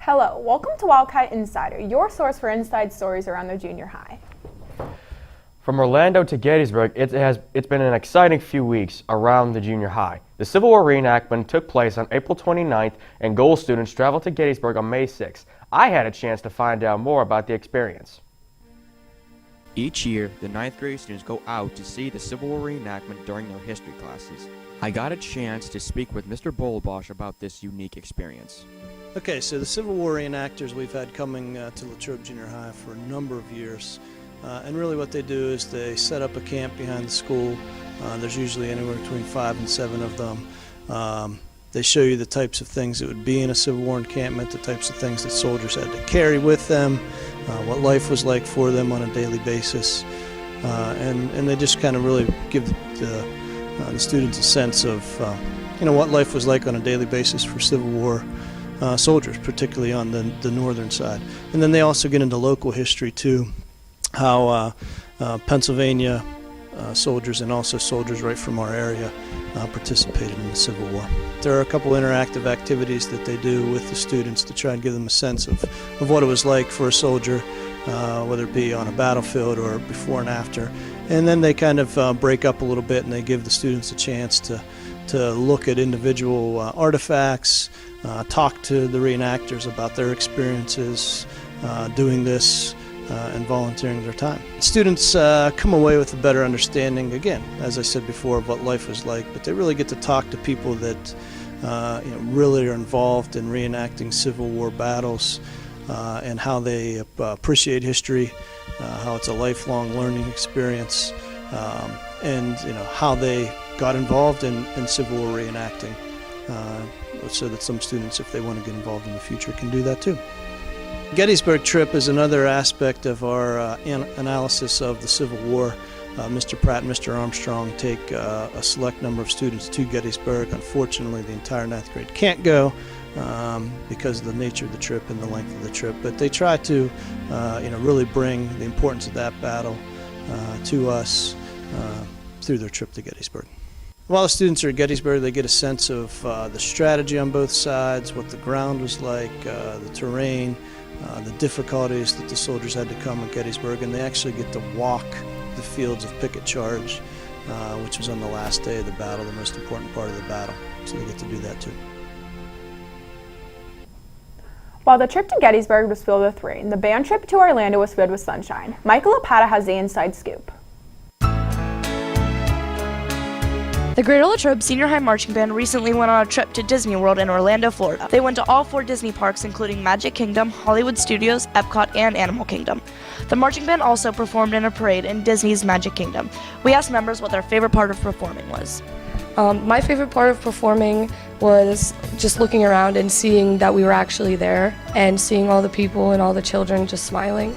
Hello, welcome to Wildcat Insider, your source for inside stories around the junior high. From Orlando to Gettysburg, it's been an exciting few weeks around the junior high. The Civil War reenactment took place on April 29th, and Gold students traveled to Gettysburg on May 6th. I had a chance to find out more about the experience. Each year, the 9th grade students go out to see the Civil War reenactment during their history classes. I got a chance to speak with Mr. Bolbosh about this unique experience. Okay, so the Civil War reenactors we've had coming to Latrobe Junior High for a number of years. And really what they do is they set up a camp behind the school. There's usually anywhere between 5 and 7 of them. They show you the types of things that would be in a Civil War encampment, the types of things that soldiers had to carry with them, what life was like for them on a daily basis. And they just kind of really give the students a sense of what life was like on a daily basis for Civil War soldiers, particularly on the northern side. And then they also get into local history too, how Pennsylvania soldiers and also soldiers right from our area participated in the Civil War. There are a couple interactive activities that they do with the students to try and give them a sense of what it was like for a soldier, whether it be on a battlefield or before and after. And then they kind of break up a little bit and they give the students a chance to look at individual artifacts, talk to the reenactors about their experiences doing this, and volunteering their time. Students come away with a better understanding, again, as I said before, of what life was like, but they really get to talk to people that really are involved in reenacting Civil War battles and how they appreciate history, how it's a lifelong learning experience, and how they got involved in Civil War reenacting, so that some students, if they want to get involved in the future, can do that too. Gettysburg trip is another aspect of our analysis of the Civil War. Mr. Pratt and Mr. Armstrong take a select number of students to Gettysburg. Unfortunately, the entire 9th grade can't go because of the nature of the trip and the length of the trip, but they try to really bring the importance of that battle to us through their trip to Gettysburg. While the students are at Gettysburg, they get a sense of the strategy on both sides, what the ground was like, the terrain, the difficulties that the soldiers had to come at Gettysburg, and they actually get to walk the fields of picket charge, which was on the last day of the battle, the most important part of the battle. So they get to do that too. While the trip to Gettysburg was filled with rain, the band trip to Orlando was filled with sunshine. Michael Lapata has the inside scoop. The Greater Latrobe Senior High Marching Band recently went on a trip to Disney World in Orlando, Florida. They went to all 4 Disney parks, including Magic Kingdom, Hollywood Studios, Epcot, and Animal Kingdom. The marching band also performed in a parade in Disney's Magic Kingdom. We asked members what their favorite part of performing was. My favorite part of performing was just looking around and seeing that we were actually there and seeing all the people and all the children just smiling.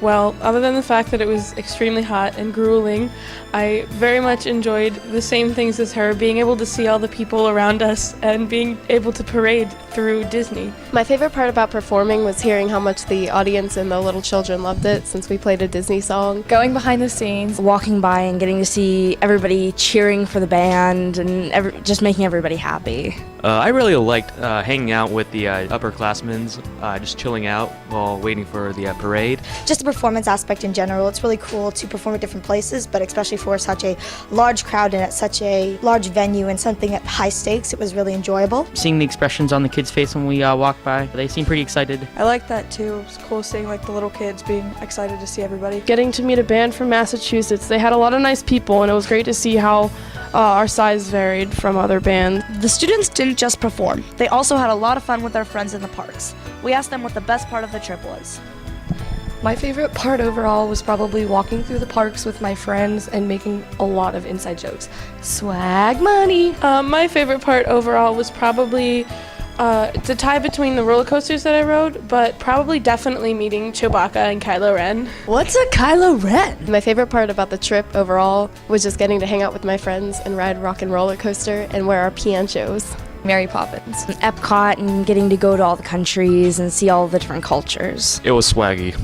Well, other than the fact that it was extremely hot and grueling, I very much enjoyed the same things as her, being able to see all the people around us and being able to parade through Disney. My favorite part about performing was hearing how much the audience and the little children loved it, since we played a Disney song. Going behind the scenes, walking by and getting to see everybody cheering for the band and just making everybody happy. I really liked hanging out with the upperclassmen, just chilling out while waiting for the parade. Just the performance aspect in general, it's really cool to perform at different places, but especially for such a large crowd and at such a large venue and something at high stakes, it was really enjoyable. Seeing the expressions on the kids' face when we walked by, they seemed pretty excited. I liked that too. It was cool seeing the little kids being excited to see everybody. Getting to meet a band from Massachusetts, they had a lot of nice people, and it was great to see how our size varied from other bands. The students didn't just perform. They also had a lot of fun with their friends in the parks. We asked them what the best part of the trip was. My favorite part overall was probably walking through the parks with my friends and making a lot of inside jokes. Swag money! My favorite part overall was probably it's a tie between the roller coasters that I rode, but probably definitely meeting Chewbacca and Kylo Ren. What's a Kylo Ren? My favorite part about the trip overall was just getting to hang out with my friends and ride rock and roller coaster and wear our pianchos. Mary Poppins. Epcot and getting to go to all the countries and see all the different cultures. It was swaggy.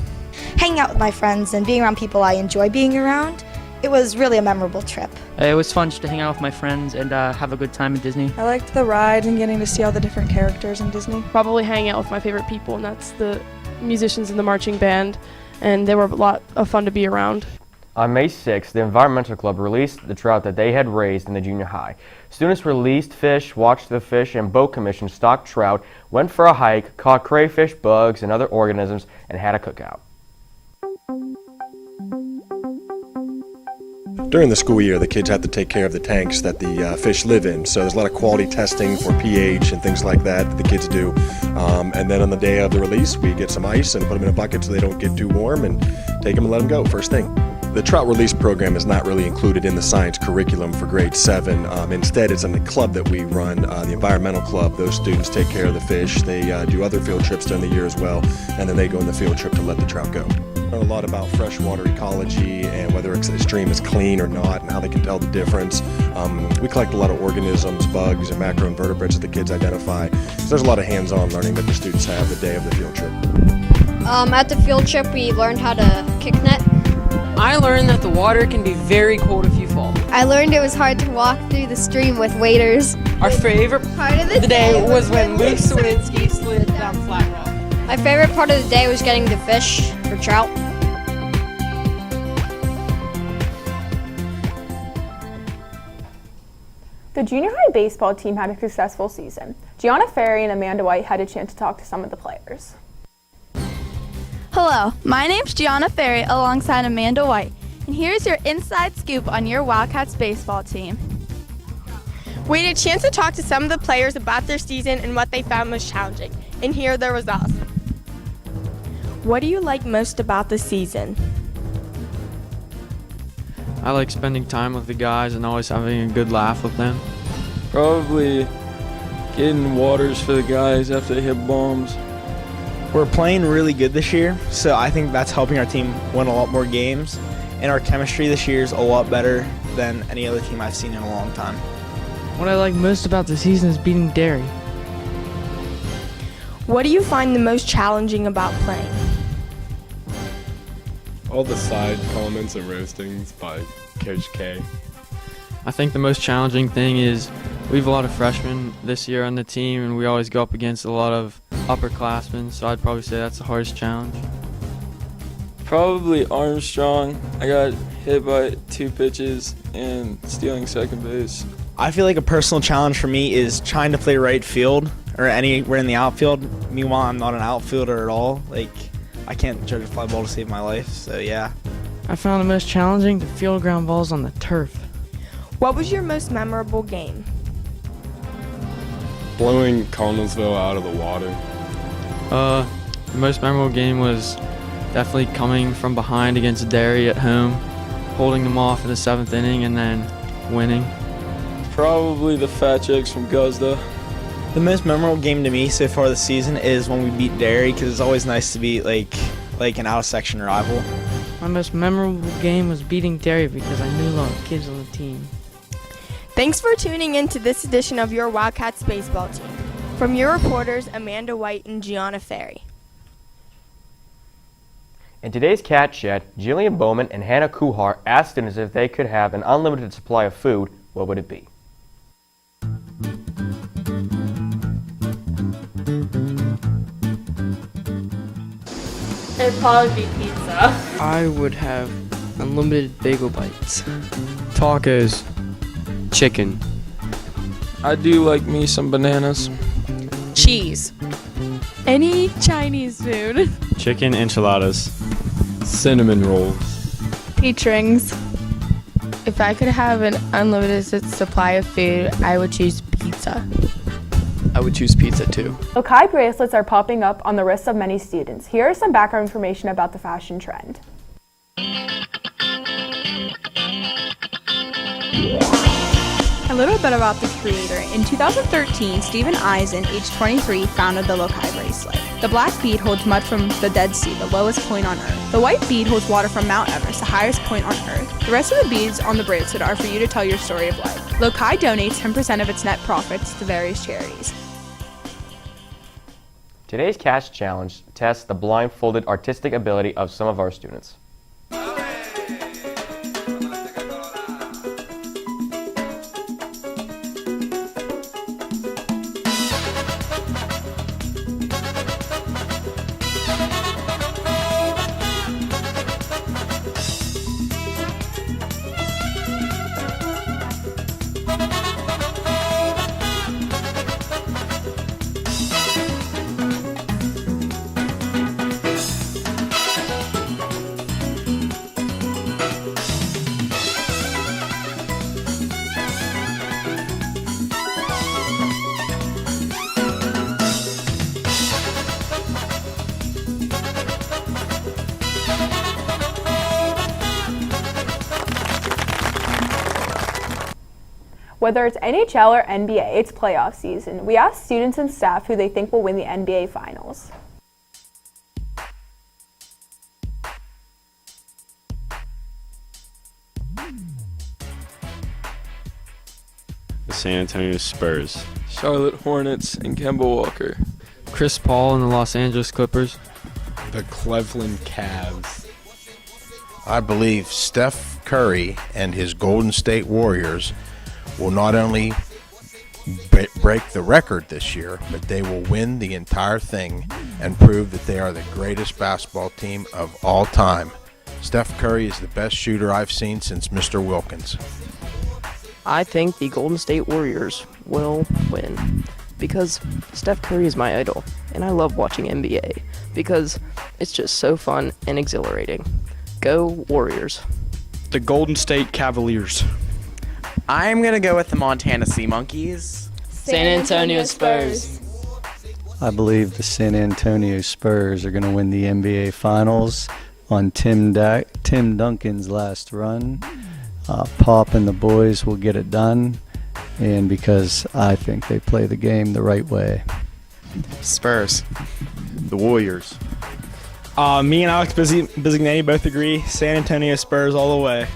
Hanging out with my friends and being around people I enjoy being around, It was really a memorable trip. It was fun just to hang out with my friends and have a good time at Disney. I liked the ride and getting to see all the different characters in Disney. Probably hanging out with my favorite people, and that's the musicians in the marching band, and they were a lot of fun to be around. On May 6th, the Environmental Club released the trout that they had raised in the junior high. Students released fish, watched the fish and boat commission stock trout, went for a hike, caught crayfish, bugs, and other organisms, and had a cookout. During the school year, the kids have to take care of the tanks that the fish live in. So there's a lot of quality testing for pH and things like that the kids do. And then on the day of the release, we get some ice and put them in a bucket so they don't get too warm and take them and let them go first thing. The trout release program is not really included in the science curriculum for grade 7. Instead, it's in the club that we run, the environmental club. Those students take care of the fish. They do other field trips during the year as well, and then they go on the field trip to let the trout go. Learn a lot about freshwater ecology and whether a stream is clean or not and how they can tell the difference. We collect a lot of organisms, bugs, and macroinvertebrates that the kids identify. So there's a lot of hands-on learning that the students have the day of the field trip. At the field trip, we learned how to kick net. I learned that the water can be very cold if you fall. I learned it was hard to walk through the stream with waders. Our favorite part of the day was when Luke Swinski slid down Flat Rock. My favorite part of the day was getting to fish for trout. The junior high baseball team had a successful season. Gianna Ferry and Amanda White had a chance to talk to some of the players. Hello, my name's Gianna Ferry alongside Amanda White, and here's your inside scoop on your Wildcats baseball team. We had a chance to talk to some of the players about their season and what they found most challenging, and here are their results. What do you like most about the season? I like spending time with the guys and always having a good laugh with them. Probably getting waters for the guys after they hit bombs. We're playing really good this year, so I think that's helping our team win a lot more games. And our chemistry this year is a lot better than any other team I've seen in a long time. What I like most about the season is beating Derry. What do you find the most challenging about playing? All the side comments and roastings by Coach K. I think the most challenging thing is we have a lot of freshmen this year on the team, and we always go up against a lot of upperclassmen, so I'd probably say that's the hardest challenge. Probably Armstrong. I got hit by 2 pitches and stealing second base. I feel like a personal challenge for me is trying to play right field or anywhere in the outfield. Meanwhile, I'm not an outfielder at all. I can't judge a fly ball to save my life, so yeah. I found the most challenging to field ground balls on the turf. What was your most memorable game? Blowing Connellsville out of the water. The most memorable game was definitely coming from behind against Derry at home, holding them off in the 7th inning, and then winning. Probably the Fat Chicks from Guzda. The most memorable game to me so far this season is when we beat Derry, because it's always nice to beat like an out-of-section rival. My most memorable game was beating Derry because I knew a lot of kids on the team. Thanks for tuning in to this edition of your Wildcats baseball team. From your reporters, Amanda White and Gianna Ferry. In today's Cat Chat, Jillian Bowman and Hannah Kuhar asked students if they could have an unlimited supply of food, what would it be? It'd probably be pizza. I would have unlimited bagel bites. Tacos. Chicken. I do like me some bananas. Cheese. Any Chinese food. Chicken enchiladas. Cinnamon rolls. Peach rings. If I could have an unlimited supply of food, I would choose pizza. I would choose pizza too. Lokai bracelets are popping up on the wrists of many students. Here is some background information about the fashion trend. A little bit about the creator. In 2013, Stephen Eisen, age 23, founded the Lokai bracelet. The black bead holds mud from the Dead Sea, the lowest point on Earth. The white bead holds water from Mount Everest, the highest point on Earth. The rest of the beads on the bracelet are for you to tell your story of life. Lokai donates 10% of its net profits to various charities. Today's Cash Challenge tests the blindfolded artistic ability of some of our students. Whether it's NHL or NBA, it's playoff season. We asked students and staff who they think will win the NBA Finals. The San Antonio Spurs. Charlotte Hornets and Kemba Walker. Chris Paul and the Los Angeles Clippers. The Cleveland Cavs. I believe Steph Curry and his Golden State Warriors will not only break the record this year, but they will win the entire thing and prove that they are the greatest basketball team of all time. Steph Curry is the best shooter I've seen since Mr. Wilkins. I think the Golden State Warriors will win because Steph Curry is my idol, and I love watching NBA because it's just so fun and exhilarating. Go Warriors. The Golden State Cavaliers. I'm going to go with the Montana Sea Monkeys. San Antonio Spurs. I believe the San Antonio Spurs are going to win the NBA Finals on Tim Duncan's last run. Pop and the boys will get it done, and because I think they play the game the right way. Spurs. The Warriors. Me and Alex Bisignetti both agree. San Antonio Spurs all the way.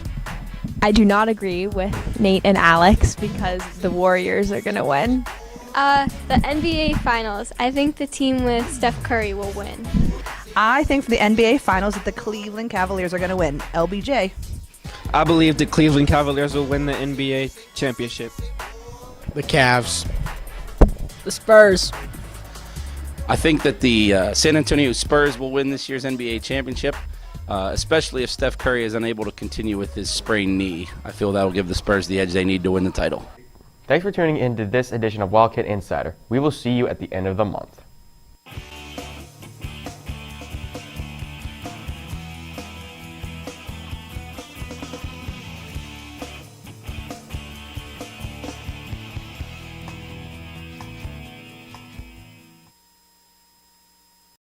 I do not agree with Nate and Alex because the Warriors are going to win. The NBA Finals. I think the team with Steph Curry will win. I think for the NBA Finals that the Cleveland Cavaliers are going to win. LBJ. I believe the Cleveland Cavaliers will win the NBA championship. The Cavs. The Spurs. I think that the San Antonio Spurs will win this year's NBA championship, especially if Steph Curry is unable to continue with his sprained knee. I feel that will give the Spurs the edge they need to win the title. Thanks for tuning in to this edition of Wildcat Insider. We will see you at the end of the month.